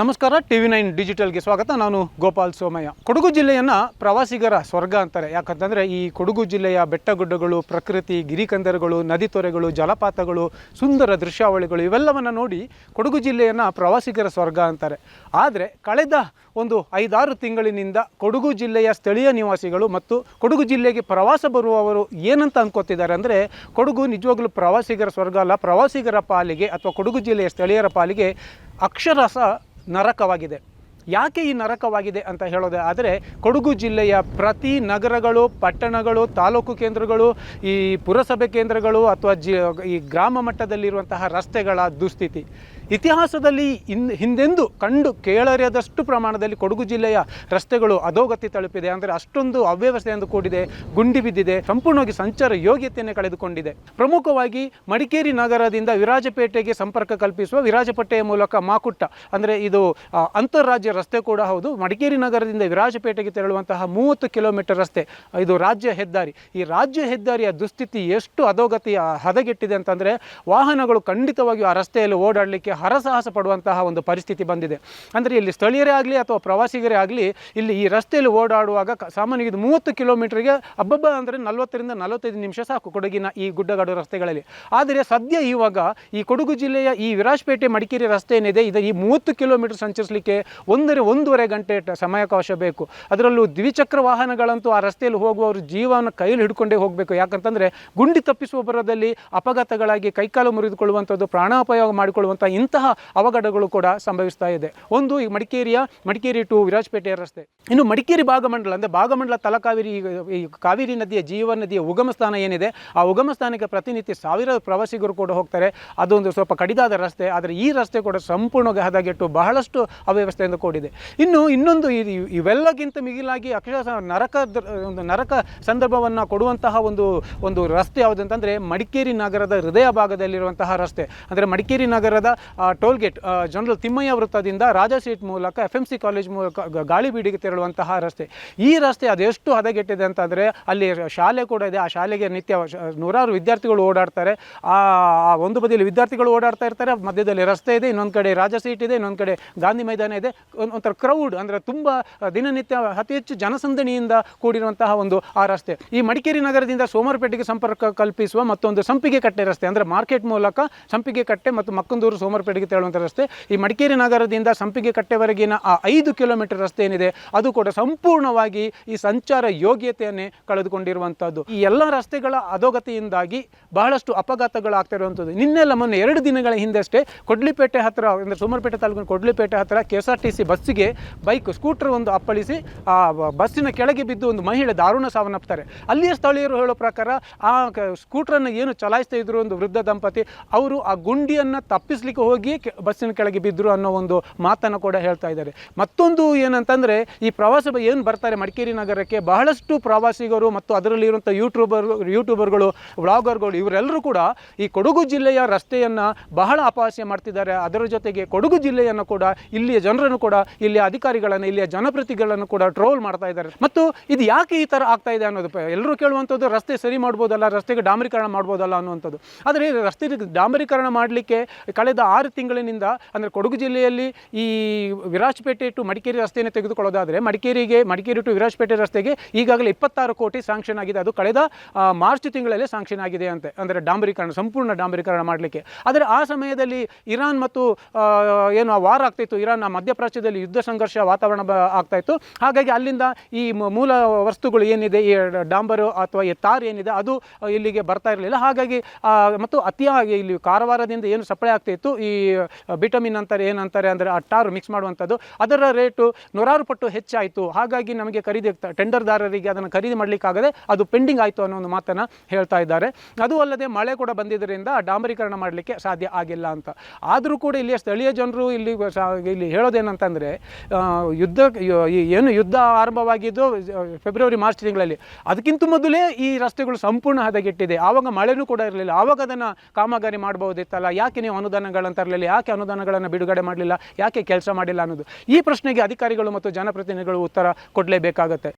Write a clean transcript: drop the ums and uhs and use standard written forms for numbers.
ನಮಸ್ಕಾರ, TV9 ಡಿಜಿಟಲ್ಗೆ ಸ್ವಾಗತ. ನಾನು ಗೋಪಾಲ್ ಸೋಮಯ್ಯ. ಕೊಡಗು ಜಿಲ್ಲೆಯನ್ನು ಪ್ರವಾಸಿಗರ ಸ್ವರ್ಗ ಅಂತಾರೆ. ಯಾಕಂತಂದರೆ ಈ ಕೊಡಗು ಜಿಲ್ಲೆಯ ಬೆಟ್ಟಗುಡ್ಡಗಳು, ಪ್ರಕೃತಿ, ಗಿರಿಕಂದರಗಳು, ನದಿ ತೊರೆಗಳು, ಜಲಪಾತಗಳು, ಸುಂದರ ದೃಶ್ಯಾವಳಿಗಳು ಇವೆಲ್ಲವನ್ನು ನೋಡಿ ಕೊಡಗು ಜಿಲ್ಲೆಯನ್ನು ಪ್ರವಾಸಿಗರ ಸ್ವರ್ಗ ಅಂತಾರೆ. ಆದರೆ ಕಳೆದ ಒಂದು 5-6 ತಿಂಗಳಿನಿಂದ ಕೊಡಗು ಜಿಲ್ಲೆಯ ಸ್ಥಳೀಯ ನಿವಾಸಿಗಳು ಮತ್ತು ಕೊಡಗು ಜಿಲ್ಲೆಗೆ ಪ್ರವಾಸ ಬರುವವರು ಏನಂತ ಅಂದ್ಕೋತಿದ್ದಾರೆ ಅಂದರೆ, ಕೊಡಗು ನಿಜವಾಗ್ಲೂ ಪ್ರವಾಸಿಗರ ಸ್ವರ್ಗ ಅಲ್ಲ, ಪ್ರವಾಸಿಗರ ಪಾಲಿಗೆ ಅಥವಾ ಕೊಡಗು ಜಿಲ್ಲೆಯ ಸ್ಥಳೀಯರ ಪಾಲಿಗೆ ಅಕ್ಷರಶಃ ನರಕವಾಗಿದೆ. ಯಾಕೆ ಈ ನರಕವಾಗಿದೆ ಅಂತ ಹೇಳೋದೆ ಆದರೆ, ಕೊಡಗು ಜಿಲ್ಲೆಯ ಪ್ರತಿ ನಗರಗಳು, ಪಟ್ಟಣಗಳು, ತಾಲೂಕು ಕೇಂದ್ರಗಳು, ಈ ಪುರಸಭೆ ಕೇಂದ್ರಗಳು ಅಥವಾ ಈ ಗ್ರಾಮ ಮಟ್ಟದಲ್ಲಿರುವಂತಹ ರಸ್ತೆಗಳ ದುಸ್ಥಿತಿ ಇತಿಹಾಸದಲ್ಲಿ ಹಿಂದೆಂದೂ ಕಂಡು ಕೇಳರಿಯದಷ್ಟು ಪ್ರಮಾಣದಲ್ಲಿ ಕೊಡಗು ಜಿಲ್ಲೆಯ ರಸ್ತೆಗಳು ಅಧೋಗತಿ ತಲುಪಿದೆ. ಅಂದರೆ ಅಷ್ಟೊಂದು ಅವ್ಯವಸ್ಥೆಯಿಂದ ಕೂಡಿದೆ, ಗುಂಡಿ ಬಿದ್ದಿದೆ, ಸಂಪೂರ್ಣವಾಗಿ ಸಂಚಾರ ಯೋಗ್ಯತೆಯನ್ನು ಕಳೆದುಕೊಂಡಿದೆ. ಪ್ರಮುಖವಾಗಿ ಮಡಿಕೇರಿ ನಗರದಿಂದ ವಿರಾಜಪೇಟೆಗೆ ಸಂಪರ್ಕ ಕಲ್ಪಿಸುವ ವಿರಾಜಪೇಟೆಯ ಮೂಲಕ ಮಾಕುಟ್ಟ, ಅಂದರೆ ಇದು ಅಂತಾರಾಜ್ಯ ರಸ್ತೆ ಕೂಡ ಹೌದು. ಮಡಿಕೇರಿ ನಗರದಿಂದ ವಿರಾಜಪೇಟೆಗೆ ತೆರಳುವಂತಹ 30 ಕಿಲೋಮೀಟರ್ ರಸ್ತೆ, ಇದು ರಾಜ್ಯ ಹೆದ್ದಾರಿ. ಈ ರಾಜ್ಯ ಹೆದ್ದಾರಿಯ ದುಸ್ಥಿತಿ ಎಷ್ಟು ಅಧೋಗತಿ ಹದಗೆಟ್ಟಿದೆ ಅಂತಂದರೆ, ವಾಹನಗಳು ಖಂಡಿತವಾಗಿಯೂ ಆ ರಸ್ತೆಯಲ್ಲಿ ಓಡಾಡಲಿಕ್ಕೆ ಹರಸಾಹಸ ಪಡುವಂತಹ ಒಂದು ಪರಿಸ್ಥಿತಿ ಬಂದಿದೆ. ಅಂದರೆ ಇಲ್ಲಿ ಸ್ಥಳೀಯರೇ ಆಗಲಿ ಅಥವಾ ಪ್ರವಾಸಿಗರೇ ಆಗಲಿ, ಇಲ್ಲಿ ಈ ರಸ್ತೆಯಲ್ಲಿ ಓಡಾಡುವಾಗ ಸಾಮಾನ್ಯ ಇದು 30 ಕಿಲೋಮೀಟರ್ಗೆ ಹಬ್ಬಬ್ಬ ಅಂದರೆ 40ರಿಂದ 45 ನಿಮಿಷ ಸಾಕು ಕೊಡಗಿನ ಈ ಗುಡ್ಡಗಾಡು ರಸ್ತೆಗಳಲ್ಲಿ. ಆದರೆ ಸದ್ಯ ಇವಾಗ ಈ ಕೊಡಗು ಜಿಲ್ಲೆಯ ಈ ವಿರಾಜಪೇಟೆ ಮಡಿಕೇರಿ ರಸ್ತೆ ಏನಿದೆ, ಇದು ಈ 30 ಕಿಲೋಮೀಟರ್ ಸಂಚರಿಸಲಿಕ್ಕೆ 1.5 ಗಂಟೆ ಸಮಯಾವಕಾಶ ಬೇಕು. ಅದರಲ್ಲೂ ದ್ವಿಚಕ್ರ ವಾಹನಗಳಂತೂ ಆ ರಸ್ತೆಯಲ್ಲಿ ಹೋಗುವವರು ಜೀವನ ಕೈಯಲ್ಲಿ ಹಿಡ್ಕೊಂಡೇ ಹೋಗಬೇಕು. ಯಾಕಂತಂದರೆ ಗುಂಡಿ ತಪ್ಪಿಸುವ ಬರದಲ್ಲಿ ಅಪಘಾತಗಳಾಗಿ ಕೈಕಾಲು ಮುರಿದುಕೊಳ್ಳುವಂಥದ್ದು, ಪ್ರಾಣಾಪಾಯ ಮಾಡಿಕೊಳ್ಳುವಂಥ ಇಂತಹ ಅವಘಡಗಳು ಕೂಡ ಸಂಭವಿಸ್ತಾ ಇದೆ. ಒಂದು ಈ ಮಡಿಕೇರಿ ಟು ವಿರಾಜಪೇಟೆಯ ರಸ್ತೆ. ಇನ್ನು ಮಡಿಕೇರಿ ಭಾಗಮಂಡಲ ಅಂದರೆ ಭಾಗಮಂಡಲ ತಲಕಾವೇರಿ, ಈ ಕಾವೇರಿ ನದಿಯ ಜೀವ ನದಿಯ ಉಗಮ ಸ್ಥಾನ ಏನಿದೆ, ಆ ಉಗಮ ಸ್ಥಾನಕ್ಕೆ ಪ್ರತಿನಿತ್ಯ ಸಾವಿರಾರು ಪ್ರವಾಸಿಗರು ಕೂಡ ಹೋಗ್ತಾರೆ. ಅದೊಂದು ಸ್ವಲ್ಪ ಕಡಿದಾದ ರಸ್ತೆ. ಆದರೆ ಈ ರಸ್ತೆ ಕೂಡ ಸಂಪೂರ್ಣವಾಗಿ ಹದಗೆಟ್ಟು ಬಹಳಷ್ಟು ಅವ್ಯವಸ್ಥೆಯಿಂದ ಕೂಡಿದೆ. ಇನ್ನೊಂದು ಇವೆಲ್ಲಕ್ಕಿಂತ ಮಿಗಿಲಾಗಿ ಅಕ್ಷರಶಃ ನರಕ ಸಂದರ್ಭವನ್ನು ಕೊಡುವಂತಹ ಒಂದು ರಸ್ತೆ ಯಾವುದಂತಂದರೆ, ಮಡಿಕೇರಿ ನಗರದ ಹೃದಯ ಭಾಗದಲ್ಲಿರುವಂತಹ ರಸ್ತೆ. ಅಂದರೆ ಮಡಿಕೇರಿ ನಗರದ ಟೋಲ್ಗೇಟ್ ಜನರಲ್ ತಿಮ್ಮಯ್ಯ ವೃತ್ತದಿಂದ ರಾಜಾ ಸೀಟ್ ಮೂಲಕ FMC ಕಾಲೇಜ್ ಮೂಲಕ ಗಾಳಿಬೀಡಿಗೆ ತೆರಳುವಂತಹ ರಸ್ತೆ. ಈ ರಸ್ತೆ ಅದೆಷ್ಟು ಹದಗೆಟ್ಟಿದೆ ಅಂತಂದರೆ, ಅಲ್ಲಿ ಶಾಲೆ ಕೂಡ ಇದೆ. ಆ ಶಾಲೆಗೆ ನಿತ್ಯ ನೂರಾರು ವಿದ್ಯಾರ್ಥಿಗಳು ಓಡಾಡ್ತಾರೆ. ಆ ಒಂದು ಬದಿಯಲ್ಲಿ ವಿದ್ಯಾರ್ಥಿಗಳು ಓಡಾಡ್ತಾ ಇರ್ತಾರೆ, ಮಧ್ಯದಲ್ಲಿ ರಸ್ತೆ ಇದೆ, ಇನ್ನೊಂದು ಕಡೆ ರಾಜಾ ಸೀಟ್ ಇದೆ, ಇನ್ನೊಂದು ಕಡೆ ಗಾಂಧಿ ಮೈದಾನ ಇದೆ. ಒಂಥರ ಕ್ರೌಡ್, ಅಂದರೆ ತುಂಬ ದಿನನಿತ್ಯ ಅತಿ ಹೆಚ್ಚು ಜನಸಂದಣಿಯಿಂದ ಕೂಡಿರುವಂತಹ ಆ ರಸ್ತೆ. ಈ ಮಡಿಕೇರಿ ನಗರದಿಂದ ಸೋಮವಾರಪೇಟೆಗೆ ಸಂಪರ್ಕ ಕಲ್ಪಿಸುವ ಮತ್ತೊಂದು ಸಂಪಿಗೆ ಕಟ್ಟೆ ರಸ್ತೆ, ಅಂದರೆ ಮಾರ್ಕೆಟ್ ಮೂಲಕ ಸಂಪಿಗೆ ಕಟ್ಟೆ ಮತ್ತು ಮಕ್ಕಂದೂರು ಸೋಮವಾರಪೇಟೆಗೆ ತೆರಳುವಂಥ ರಸ್ತೆ. ಈ ಮಡಿಕೇರಿ ನಗರದಿಂದ ಸಂಪಿಗೆ ಕಟ್ಟೆವರೆಗಿನ ಆ 5 ಕಿಲೋಮೀಟರ್ ರಸ್ತೆ ಏನಿದೆ, ಅದು ಕೂಡ ಸಂಪೂರ್ಣವಾಗಿ ಈ ಸಂಚಾರ ಯೋಗ್ಯತೆಯನ್ನೇ ಕಳೆದುಕೊಂಡಿರುವಂಥದ್ದು. ಈ ಎಲ್ಲ ರಸ್ತೆಗಳ ಅಧೋಗತಿಯಿಂದಾಗಿ ಬಹಳಷ್ಟು ಅಪಘಾತಗಳಾಗ್ತಾ ಇರುವಂಥದ್ದು. ಮೊನ್ನೆ 2 ದಿನಗಳ ಹಿಂದಷ್ಟೇ ಕೊಡ್ಲಿಪೇಟೆ ಹತ್ತಿರ, ಅಂದರೆ ಸೋಮವಾರಪೇಟೆ ತಾಲೂಕಿನ ಕೊಡ್ಲಿಪೇಟೆ ಹತ್ತಿರ KSRTC ಬಸ್ಸಿಗೆ ಸ್ಕೂಟರ್ ಒಂದು ಅಪ್ಪಳಿಸಿ ಆ ಬಸ್ಸಿನ ಕೆಳಗೆ ಬಿದ್ದು ಒಂದು ಮಹಿಳೆ ದಾರುಣ ಸಾವನ್ನಪ್ತಾರೆ. ಅಲ್ಲಿಯ ಸ್ಥಳೀಯರು ಹೇಳೋ ಪ್ರಕಾರ ಆ ಸ್ಕೂಟ್ರನ್ನು ಏನು ಚಲಾಯಿಸ್ತಾ ಇದ್ರು ಒಂದು ವೃದ್ಧ ದಂಪತಿ, ಅವರು ಆ ಗುಂಡಿಯನ್ನು ತಪ್ಪಿಸಲಿಕ್ಕೆ ಹೋಗಿ ಬಸ್ಸಿನ ಕೆಳಗೆ ಬಿದ್ದರು ಅನ್ನೋ ಒಂದು ಮಾತನ್ನು ಕೂಡ ಹೇಳ್ತಾ ಇದ್ದಾರೆ. ಮತ್ತೊಂದು ಏನಂತಂದರೆ, ಈ ಪ್ರವಾಸ ಏನು ಬರ್ತಾರೆ ಮಡಿಕೇರಿ ನಗರಕ್ಕೆ, ಬಹಳಷ್ಟು ಪ್ರವಾಸಿಗರು ಮತ್ತು ಅದರಲ್ಲಿ ಇರುವಂಥ ಯೂಟ್ಯೂಬರ್ಗಳು, ವ್ಲಾಗರ್ಗಳು, ಇವರೆಲ್ಲರೂ ಕೂಡ ಈ ಕೊಡಗು ಜಿಲ್ಲೆಯ ರಸ್ತೆಯನ್ನು ಬಹಳ ಅಪಹಾಸ್ಯ ಮಾಡ್ತಿದ್ದಾರೆ. ಅದರ ಜೊತೆಗೆ ಕೊಡಗು ಜಿಲ್ಲೆಯನ್ನು ಕೂಡ, ಇಲ್ಲಿಯ ಜನರನ್ನು ಕೂಡ, ಇಲ್ಲಿಯ ಅಧಿಕಾರಿಗಳನ್ನು, ಇಲ್ಲಿಯ ಜನಪ್ರತಿನಿಧಿಗಳನ್ನು ಕೂಡ ಟ್ರೋಲ್ ಮಾಡ್ತಾ ಇದ್ದಾರೆ. ಮತ್ತು ಇದು ಯಾಕೆ ಈ ಥರ ಆಗ್ತಾ ಇದೆ ಅನ್ನೋದು ಎಲ್ಲರೂ ಕೇಳುವಂಥದ್ದು, ರಸ್ತೆ ಸರಿ ಮಾಡ್ಬೋದಲ್ಲ, ರಸ್ತೆಗೆ ಡಾಂಬರೀಕರಣ ಮಾಡ್ಬೋದಲ್ಲ ಅನ್ನುವಂಥದ್ದು. ಆದರೆ ರಸ್ತೆ ಡಾಂಬರೀಕರಣ ಮಾಡಲಿಕ್ಕೆ ಕಳೆದ 6 ತಿಂಗಳಿನಿಂದ, ಅಂದರೆ ಕೊಡಗು ಜಿಲ್ಲೆಯಲ್ಲಿ ಈ ವಿರಾಜಪೇಟೆ ಟು ಮಡಿಕೇರಿ ರಸ್ತೆಯನ್ನು ತೆಗೆದುಕೊಳ್ಳೋದಾದರೆ, ಮಡಿಕೇರಿ ಟು ವಿರಾಜಪೇಟೆ ರಸ್ತೆಗೆ ಈಗಾಗಲೇ 26 ಕೋಟಿ ಸ್ಯಾಂಕ್ಷನ್ ಆಗಿದೆ. ಅದು ಕಳೆದ ಮಾರ್ಚ್ ತಿಂಗಳಲ್ಲೇ ಸ್ಯಾಂಕ್ಷನ್ ಆಗಿದೆ ಅಂತೆ, ಅಂದರೆ ಸಂಪೂರ್ಣ ಡಾಂಬರೀಕರಣ ಮಾಡಲಿಕ್ಕೆ. ಆದರೆ ಆ ಸಮಯದಲ್ಲಿ ಇರಾನ್ ಮತ್ತು ಏನು ವಾರ ಆಗ್ತಾಯಿತ್ತು, ಇರಾನ್ ಮಧ್ಯಪ್ರಾಚ್ಯದಲ್ಲಿ ಯುದ್ಧ ಸಂಘರ್ಷ ವಾತಾವರಣ ಆಗ್ತಾಯಿತ್ತು. ಹಾಗಾಗಿ ಅಲ್ಲಿಂದ ಈ ಮೂಲ ವಸ್ತುಗಳು ಏನಿದೆ, ಈ ಡಾಂಬರು ಅಥವಾ ಈ ತಾರ್ ಏನಿದೆ, ಅದು ಇಲ್ಲಿಗೆ ಬರ್ತಾ ಇರಲಿಲ್ಲ. ಹಾಗಾಗಿ ಮತ್ತು ಅತಿಯಾಗಿ ಇಲ್ಲಿ ಕಾರವಾರದಿಂದ ಏನು ಸಪ್ಲೈ ಆಗ್ತಾಯಿತ್ತು, ಈ ಬಿಟಮಿನ್ ಅಂತಾರೆ, ಏನಂತಾರೆ ಅಂದರೆ ಆ ಟಾರ್ ಮಿಕ್ಸ್ ಮಾಡುವಂಥದ್ದು, ಅದರ ರೇಟು 100 ಪಟ್ಟು ಹೆಚ್ಚಾಯಿತು. ಹಾಗಾಗಿ ನಮಗೆ ಟೆಂಡರ್ದಾರರಿಗೆ ಅದನ್ನು ಖರೀದಿ ಮಾಡಲಿಕ್ಕಾಗದೆ ಅದು ಪೆಂಡಿಂಗ್ ಆಯಿತು ಅನ್ನೋ ಒಂದು ಮಾತನ್ನು ಹೇಳ್ತಾ ಇದ್ದಾರೆ. ಅದು ಅಲ್ಲದೆ ಮಳೆ ಕೂಡ ಬಂದಿದ್ದರಿಂದ ಡಾಂಬರೀಕರಣ ಮಾಡಲಿಕ್ಕೆ ಸಾಧ್ಯ ಆಗಿಲ್ಲ ಅಂತ. ಆದರೂ ಕೂಡ ಇಲ್ಲಿಯ ಸ್ಥಳೀಯ ಜನರು ಇಲ್ಲಿ ಹೇಳೋದೇನಂತಂದರೆ, ಯುದ್ಧ ಆರಂಭವಾಗಿದ್ದು ಫೆಬ್ರವರಿ ಮಾರ್ಚ್ ತಿಂಗಳಲ್ಲಿ, ಅದಕ್ಕಿಂತ ಮೊದಲೇ ಈ ರಸ್ತೆಗಳು ಸಂಪೂರ್ಣ ಹದಗೆಟ್ಟಿದೆ. ಆವಾಗ ಮಳೆನೂ ಕೂಡ ಇರಲಿಲ್ಲ. ಆವಾಗ ಅದನ್ನು ಕಾಮಗಾರಿ ಮಾಡ್ಬೋದಿತ್ತಲ್ಲ, ಯಾಕೆ ನೀವು ಅನುದಾನಗಳನ್ನು ತರಲಿಲ್ಲ, ಯಾಕೆ ಅನುದಾನಗಳನ್ನು ಬಿಡುಗಡೆ ಮಾಡಲಿಲ್ಲ, ಯಾಕೆ ಕೆಲಸ ಮಾಡಿಲ್ಲ ಅನ್ನೋದು. ಈ ಪ್ರಶ್ನೆಗೆ ಅಧಿಕಾರಿಗಳು ಮತ್ತು ಜನಪ್ರತಿನಿಧಿಗಳು ಉತ್ತರ ಕೊಡಲೇಬೇಕಾಗತ್ತೆ.